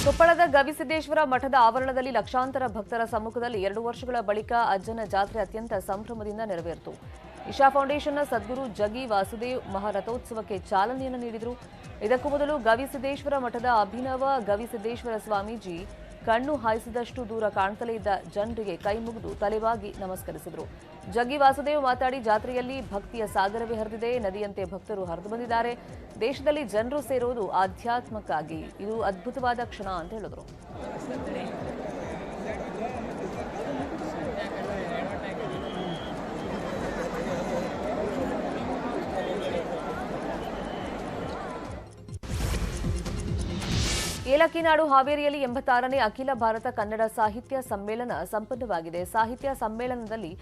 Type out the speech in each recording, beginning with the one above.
ಕೊಪ್ಪಳದ ಗವಿಸಿದ್ದೇಶ್ವರ ಮಠದ ಆವರಣದಲ್ಲಿ ಲಕ್ಷಾಂತರ ಭಕ್ತರ ಸಮ್ಮುಖದಲ್ಲಿ 2 ವರ್ಷಗಳ ಬಳಿಕ ಅಜ್ಜನ ಜಾತ್ರೆ ಅತ್ಯಂತ ಸಂಭ್ರಮದಿಂದ ನೆರವೇರಿತು. ಇಶಾ ಫೌಂಡೇಶನ್ನ ಸದ್ಗುರು ಜಗಿ ವಾಸುದೇವ್ ಮಹಾರಥೋತ್ಸವಕ್ಕೆ ಚಾಲನೆಯನ್ನು ನೀಡಿದರು. ಇದಕ್ಕೂ ಮೊದಲು ಗವಿಸಿದ್ದೇಶ್ವರ ಮಠದ ಅಭಿನವ ಗವಿಸಿದ್ದೇಶ್ವರ ಸ್ವಾಮೀಜಿ ಕಣ್ಣು ಹಾಯಿಸಿದಷ್ಟು ದೂರ ಕಾಣ್ತಲೇ ಇದ್ದ ಜನರಿಗೆ ಕೈ ಮುಗಿದು ತಲೆಬಾಗಿ ನಮಸ್ಕರಿಸಿದರು. ಜಗ್ಗಿ ವಾಸುದೇವ್ ಮಾತಾಡಿ, ಜಾತ್ರೆಯಲ್ಲಿ ಭಕ್ತಿಯ ಸಾಗರವೇ ಹರಿದಿದೆ. ನದಿಯಂತೆ ಭಕ್ತರು ಹರಿದು ಬಂದಿದ್ದಾರೆ. ದೇಶದಲ್ಲಿ ಜನರು ಸೇರೋದು ಆಧ್ಯಾತ್ಮಕ್ಕಾಗಿ. ಇದು ಅದ್ಭುತವಾದ ಕ್ಷಣ ಅಂತ ಹೇಳಿದರು. ಏಲಕ್ಕಿನಾಡು ಹಾವೇರಿಯಲ್ಲಿ 86ನೇ ಅಖಿಲ ಭಾರತ ಕನ್ನಡ ಸಾಹಿತ್ಯ ಸಮ್ಮೇಳನ ಸಂಪನ್ನವಾಗಿದೆ. ಸಾಹಿತ್ಯ ಸಮ್ಮೇಳನದಲ್ಲಿ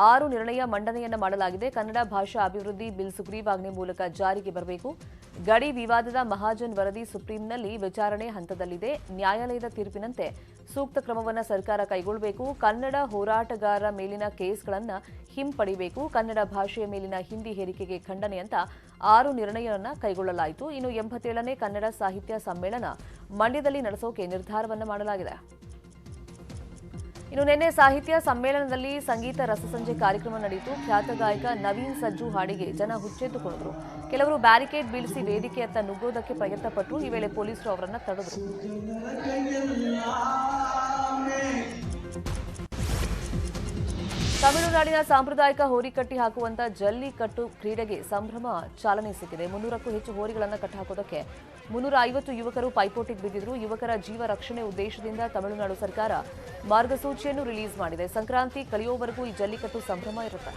6 ನಿರ್ಣಯ ಮಂಡನೆಯನ್ನ ಮಾಡಲಾಗಿದೆ. ಕನ್ನಡ ಭಾಷಾ ಅಭಿವೃದ್ಧಿ ಬಿಲ್ ಸುಗ್ರೀವಾಜ್ಞೆ ಮೂಲಕ ಜಾರಿಗೆ ಬರಬೇಕು. ಗಡಿ ವಿವಾದದ ಮಹಾಜನ್ ವರದಿ ಸುಪ್ರೀಂನಲ್ಲಿ ವಿಚಾರಣೆ ಹಂತದಲ್ಲಿದೆ. ನ್ಯಾಯಾಲಯದ ತೀರ್ಪಿನಂತೆ ಸೂಕ್ತ ಕ್ರಮವನ್ನು ಸರ್ಕಾರ ಕೈಗೊಳ್ಳಬೇಕು. ಕನ್ನಡ ಹೋರಾಟಗಾರರ ಮೇಲಿನ ಕೇಸ್ಗಳನ್ನು ಹಿಂಪಡಿಬೇಕು. ಕನ್ನಡ ಭಾಷೆಯ ಮೇಲಿನ ಹಿಂದಿ ಹೇರಿಕೆಗೆ ಖಂಡನೆ ಅಂತ 6 ನಿರ್ಣಯವನ್ನು ಕೈಗೊಳ್ಳಲಾಯಿತು. ಇನ್ನು 87ನೇ ಕನ್ನಡ ಸಾಹಿತ್ಯ ಸಮ್ಮೇಳನ ಮಂಡ್ಯದಲ್ಲಿ ನಡೆಸೋಕೆ ನಿರ್ಧಾರವನ್ನು ಮಾಡಲಾಗಿದೆ. ಇನ್ನು ನಿನ್ನೆ ಸಾಹಿತ್ಯ ಸಮ್ಮೇಳನದಲ್ಲಿ ಸಂಗೀತ ರಸಸಂಜೆ ಕಾರ್ಯಕ್ರಮ ನಡೆಯಿತು. ಖ್ಯಾತ ಗಾಯಕ ನವೀನ್ ಸಜ್ಜು ಹಾಡಿಗೆ ಜನ ಹುಚ್ಚೆತ್ತುಕೊಂಡರು. ಕೆಲವರು ಬ್ಯಾರಿಕೇಡ್ ಬೀಳಿಸಿ ವೇದಿಕೆಯತ್ತ ನುಗ್ಗೋದಕ್ಕೆ ಪ್ರಯತ್ನಪಟ್ಟರು. ಈ ವೇಳೆ ಪೊಲೀಸರು ಅವರನ್ನು ತಡೆದರು. ತಮಿಳುನಾಡಿನ ಸಾಂಪ್ರದಾಯಿಕ ಹೋರಿ ಕಟ್ಟಿ ಹಾಕುವಂತ ಜಲ್ಲಿಕಟ್ಟು ಕ್ರೀಡೆಗೆ ಸಂಭ್ರಮ ಚಾಲನೆ ಸಿಕ್ಕಿದೆ. 300ಕ್ಕೂ ಹೆಚ್ಚು ಹೋರಿಗಳನ್ನು ಕಟ್ಟಿಹಾಕೋದಕ್ಕೆ 350 ಯುವಕರು ಪೈಪೋಟಿಗೆ ಬಿದ್ದಿದ್ರು. ಯುವಕರ ಜೀವ ರಕ್ಷಣೆ ಉದ್ದೇಶದಿಂದ ತಮಿಳುನಾಡು ಸರ್ಕಾರ ಮಾರ್ಗಸೂಚಿಯನ್ನು ರಿಲೀಸ್ ಮಾಡಿದೆ. ಸಂಕ್ರಾಂತಿ ಕಳೆಯುವವರೆಗೂ ಈ ಜಲ್ಲಿಕಟ್ಟು ಸಂಭ್ರಮ ಇರುತ್ತೆ.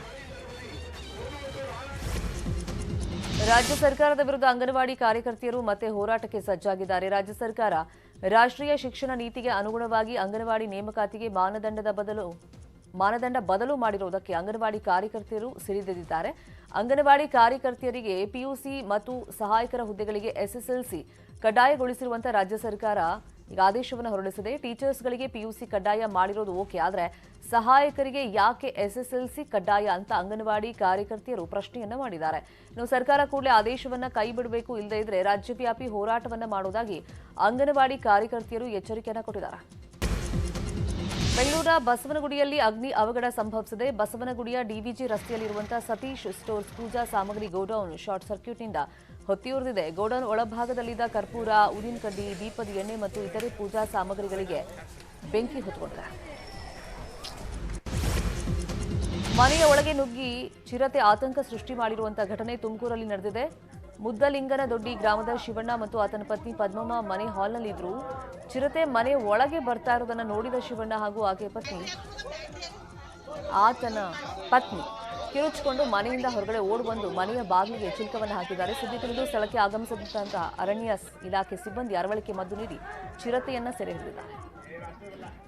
ರಾಜ್ಯ ಸರ್ಕಾರದ ವಿರುದ್ಧ ಅಂಗನವಾಡಿ ಕಾರ್ಯಕರ್ತೆಯರು ಮತ್ತೆ ಹೋರಾಟಕ್ಕೆ ಸಜ್ಜಾಗಿದ್ದಾರೆ. ರಾಜ್ಯ ಸರ್ಕಾರ ರಾಷ್ಟ್ರೀಯ ಶಿಕ್ಷಣ ನೀತಿಗೆ ಅನುಗುಣವಾಗಿ ಅಂಗನವಾಡಿ ನೇಮಕಾತಿಗೆ ಮಾನದಂಡ ಬದಲು ಮಾಡಿರುವುದಕ್ಕೆ ಅಂಗನವಾಡಿ ಕಾರ್ಯಕರ್ತೆಯರು ಸಿಡಿದೆದ್ದಿದ್ದಾರೆ. ಅಂಗನವಾಡಿ ಕಾರ್ಯಕರ್ತೆಯರಿಗೆ ಪಿಯುಸಿ ಮತ್ತು ಸಹಾಯಕರ ಹುದ್ದೆಗಳಿಗೆ ಎಸ್ಎಸ್ಎಲ್ಸಿ ಕಡ್ಡಾಯಗೊಳಿಸಿರುವಂತಹ ರಾಜ್ಯ ಸರ್ಕಾರ ಈಗ ಆದೇಶವನ್ನು ಹೊರಡಿಸಿದೆ. ಟೀಚರ್ಸ್ಗಳಿಗೆ ಪಿಯುಸಿ ಕಡ್ಡಾಯ ಮಾಡಿರೋದು ಓಕೆ, ಆದರೆ ಸಹಾಯಕರಿಗೆ ಯಾಕೆ ಎಸ್ಎಸ್ಎಲ್ಸಿ ಕಡ್ಡಾಯ ಅಂತ ಅಂಗನವಾಡಿ ಕಾರ್ಯಕರ್ತೆಯರು ಪ್ರಶ್ನೆಯನ್ನ ಮಾಡಿದ್ದಾರೆ. ಇನ್ನು ಸರ್ಕಾರ ಕೂಡಲೇ ಆದೇಶವನ್ನ ಕೈ ಬಿಡಬೇಕು, ಇಲ್ಲದೇ ಇದ್ರೆ ರಾಜ್ಯವ್ಯಾಪಿ ಹೋರಾಟವನ್ನ ಮಾಡುವುದಾಗಿ ಅಂಗನವಾಡಿ ಕಾರ್ಯಕರ್ತೆಯರು ಎಚ್ಚರಿಕೆಯನ್ನ ಕೊಟ್ಟಿದ್ದಾರೆ. ಬೆಂಗಳೂರಿನ ಬಸವನಗುಡಿಯಲ್ಲಿ ಅಗ್ನಿ ಅವಘಡ ಸಂಭವಿಸಿದೆ. ಬಸವನಗುಡಿಯ ಡಿವಿಜಿ ರಸ್ತೆಯಲ್ಲಿರುವಂತಹ ಸತೀಶ್ ಸ್ಟೋರ್ಸ್ ಪೂಜಾ ಸಾಮಗ್ರಿ ಗೋಡೌನ್ ಶಾರ್ಟ್ ಸರ್ಕ್ಯೂಟ್ನಿಂದ ಹೊತ್ತಿಯುರಿದಿದೆ. ಗೋಡೌನ್ ಒಳಭಾಗದಲ್ಲಿದ್ದ ಕರ್ಪೂರ, ಊದಿನ ಕಡ್ಡಿ, ದೀಪದ ಎಣ್ಣೆ ಮತ್ತು ಇತರೆ ಪೂಜಾ ಸಾಮಗ್ರಿಗಳಿಗೆ ಬೆಂಕಿ ಹೊತ್ತುಕೊಂಡಿದೆ. ಮನೆಯ ಒಳಗೆ ನುಗ್ಗಿ ಚಿರತೆ ಆತಂಕ ಸೃಷ್ಟಿ ಮಾಡಿರುವಂತಹ ಘಟನೆ ತುಮಕೂರಲ್ಲಿ ನಡೆದಿದೆ. ಮುದ್ದಲಿಂಗನದೊಡ್ಡಿ ಗ್ರಾಮದ ಶಿವಣ್ಣ ಮತ್ತು ಆತನ ಪತ್ನಿ ಪದ್ಮಮ್ಮ ಮನೆ ಹಾಲ್ನಲ್ಲಿದ್ರು. ಚಿರತೆ ಮನೆ ಒಳಗೆ ಬರ್ತಾ ಇರೋದನ್ನ ನೋಡಿದ ಶಿವಣ್ಣ ಹಾಗೂ ಆತನ ಪತ್ನಿ ಕಿರುಚಿಕೊಂಡು ಮನೆಯಿಂದ ಹೊರಗಡೆ ಓಡಿಬಂದು ಮನೆಯ ಬಾಗಿಲಿಗೆ ಚಿಲ್ಕವನ್ನು ಹಾಕಿದ್ದಾರೆ. ಸುದ್ದಿ ತಿಳಿದು ಸ್ಥಳಕ್ಕೆ ಆಗಮಿಸಿದಂತಹ ಅರಣ್ಯ ಇಲಾಖೆ ಸಿಬ್ಬಂದಿ ಅರವಳಿಕೆ ಮದ್ದು ನೀಡಿ ಚಿರತೆಯನ್ನ ಸೆರೆ ಹಿಡಿದಿದ್ದಾರೆ.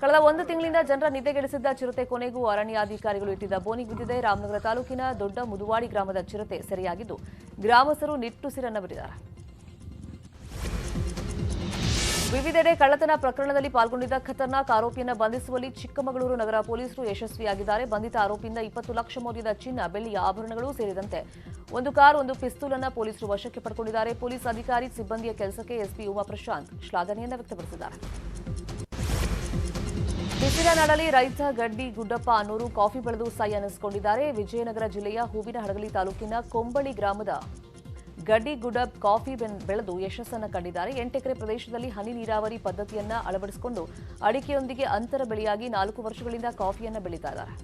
ಕಳೆದ 1 ತಿಂಗಳಿಂದ ಜನರ ನಿದ್ದೆಗೆಡಿಸಿದ್ದ ಚಿರತೆ ಕೊನೆಗೂ ಅರಣ್ಯಾಧಿಕಾರಿಗಳು ಇಟ್ಟಿದ್ದ ಬೋನಿಗೆ ಬಿದ್ದಿದೆ. ರಾಮನಗರ ತಾಲೂಕಿನ ದೊಡ್ಡ ಮುದುವಾಡಿ ಗ್ರಾಮದ ಚಿರತೆ ಸೆರೆಯಾಗಿದ್ದು ಗ್ರಾಮಸ್ಥರು ನಿಟ್ಟುಸಿರನ್ನ ಬಿಟ್ಟಿದ್ದಾರೆ. ವಿವಿಧೆಡೆ ಕಳ್ಳತನ ಪ್ರಕರಣದಲ್ಲಿ ಪಾಲ್ಗೊಂಡಿದ್ದ ಖತರ್ನಾಕ್ ಆರೋಪಿಯನ್ನು ಬಂಧಿಸುವಲ್ಲಿ ಚಿಕ್ಕಮಗಳೂರು ನಗರ ಪೊಲೀಸರು ಯಶಸ್ವಿಯಾಗಿದ್ದಾರೆ. ಬಂಧಿತ ಆರೋಪಿಯಿಂದ 20 ಲಕ್ಷ ಮೌಲ್ಯದ ಚಿನ್ನ, ಬೆಳ್ಳಿಯ ಆಭರಣಗಳು ಸೇರಿದಂತೆ 1 ಕಾರ್, 1 ಪಿಸ್ತೂಲ್ ಅನ್ನು ಪೊಲೀಸರು ವಶಕ್ಕೆ ಪಡೆದುಕೊಂಡಿದ್ದಾರೆ. ಪೊಲೀಸ್ ಅಧಿಕಾರಿ ಸಿಬ್ಬಂದಿಯ ಕೆಲಸಕ್ಕೆ ಎಸ್ಪಿ ಉಮಾ ಪ್ರಶಾಂತ್ ಶ್ಲಾಘನೆಯನ್ನು ವ್ಯಕ್ತಪಡಿಸಿದ್ದಾರೆ. ಬಿಸಿಲ ನಾಡಲ್ಲಿ ರೈತ ಗಡ್ಡಿ ಗುಡ್ಡಪ್ಪ ಅನ್ನೋರು ಕಾಫಿ ಬೆಳೆದು ಸೈ ಅನ್ನಿಸಿಕೊಂಡಿದ್ದಾರೆ. ವಿಜಯನಗರ ಜಿಲ್ಲೆಯ ಹೂವಿನಹಡಗಲಿ ತಾಲೂಕಿನ ಕೊಂಬಳಿ ಗ್ರಾಮದ ಗಡ್ಡಿ ಗುಡ್ಡಪ್ ಕಾಫಿ ಬೆಳೆದು ಯಶಸ್ಸನ್ನು ಕಂಡಿದ್ದಾರೆ. 8 ಎಕರೆ ಪ್ರದೇಶದಲ್ಲಿ ಹನಿ ನೀರಾವರಿ ಪದ್ಧತಿಯನ್ನ ಅಳವಡಿಸಿಕೊಂಡು ಅಡಿಕೆಯೊಂದಿಗೆ ಅಂತರ ಬೆಳೆಯಾಗಿ 4 ವರ್ಷಗಳಿಂದ ಕಾಫಿಯನ್ನು ಬೆಳೀತಾ ಇದ್ದಾರೆ.